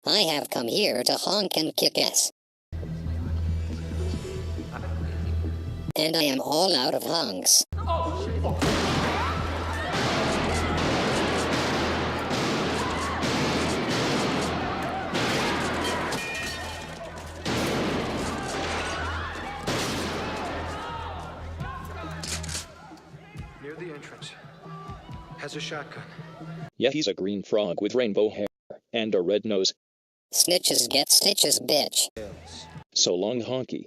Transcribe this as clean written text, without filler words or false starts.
I have come here to honk and kick ass. And I am all out of honks. Near the entrance. Has a shotgun. Yeah, he's a green frog with rainbow hair and a red nose. Snitches get stitches, bitch. So long, honky.